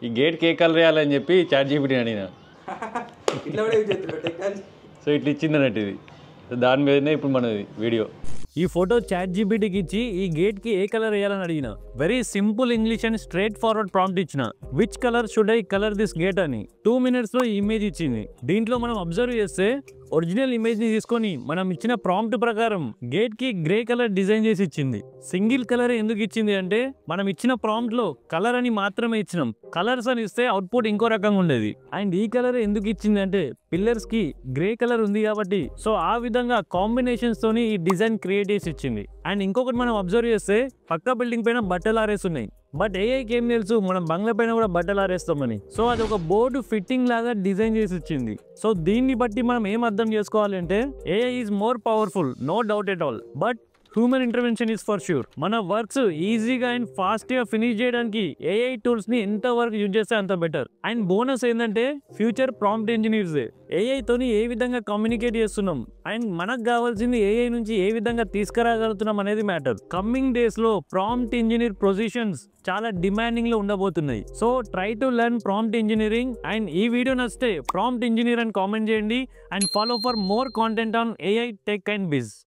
ఈ గేట్కి ఏ కలర్ వేయాలని చెప్పి చాట్ జీపీటీ అడిగిన. సో ఇట్లా ఇచ్చింది అన్నట్టు ఇది. సో దాని మీదనే ఇప్పుడు మనది వీడియో. ఈ ఫోటో చాట్ జీపీటీకి ఇచ్చి ఈ గేట్కి ఏ కలర్ వేయాలని అడిగిన. Very simple English and straightforward prompt ఇచ్చిన. Which colour should I colour this gate అని 2 minutes లో ఈ ఇమేజ్ ఇచ్చింది. దీంట్లో మనం అబ్జర్వ్ చేస్తే ఒరిజినల్ ఇమేజ్ ని తీసుకొని మనం ఇచ్చిన ప్రాంప్ట్ ప్రకారం గేట్ కి గ్రే కలర్ డిజైన్ చేసి ఇచ్చింది. సింగిల్ కలర్ ఎందుకు ఇచ్చింది అంటే మనం ఇచ్చిన ప్రాంప్ట్ లో కలర్ అని మాత్రమే ఇచ్చినాం. కలర్స్ అని ఇస్తే అవుట్పుట్ ఇంకో రకంగా ఉండేది. అండ్ ఈ కలర్ ఎందుకు ఇచ్చింది అంటే పిల్లర్స్ కి గ్రే కలర్ ఉంది కాబట్టి సో ఆ విధంగా కాంబినేషన్స్ తోని ఈ డిజైన్ క్రియేట్ చేసి ఇచ్చింది. అండ్ ఇంకొకటి మనం అబ్జర్వ్ చేస్తే పక్క బిల్డింగ్ పైన బట్టలు ఆరేస్తున్నాయి. బట్ ఏఐకి ఏం తెలుసు మనం బంగ్లా పైన కూడా బట్టలు ఆరేస్తామని. సో అది ఒక బోర్డు ఫిట్టింగ్ లాగా డిజైన్ చేసి ఇచ్చింది. సో దీన్ని బట్టి మనం ఏం అర్థం చేసుకోవాలంటే AI is more powerful, no doubt at all. But human intervention is for sure. మన వర్క్స్ ఈజీగా అండ్ ఫాస్ట్ గా ఫినిష్ చేయడానికి ఏఐ టూల్స్ ని ఎంత వరకు యూజ్ చేస్తే అంత బెటర్. అండ్ బోనస్ ఏంటంటే ఫ్యూచర్ ప్రాంప్ట్ ఇంజనీర్స్ ఏఐ తోని ఏ విధంగా కమ్యూనికేట్ చేస్తున్నాం అండ్ మనకు కావాల్సింది ఏఐ నుంచి ఏ విధంగా తీసుకురాగలుగుతున్నాం అనేది మ్యాటర్. కమింగ్ డేస్ లో ప్రాంప్ట్ ఇంజనీర్ పొజిషన్స్ చాలా డిమాండింగ్ లో ఉండబోతున్నాయి. So try to learn prompt engineering. And ఈ వీడియో నచ్చితే ప్రాంప్ట్ ఇంజనీర్ అని కామెంట్ చేయండి. And follow for more content on AI tech and Bij.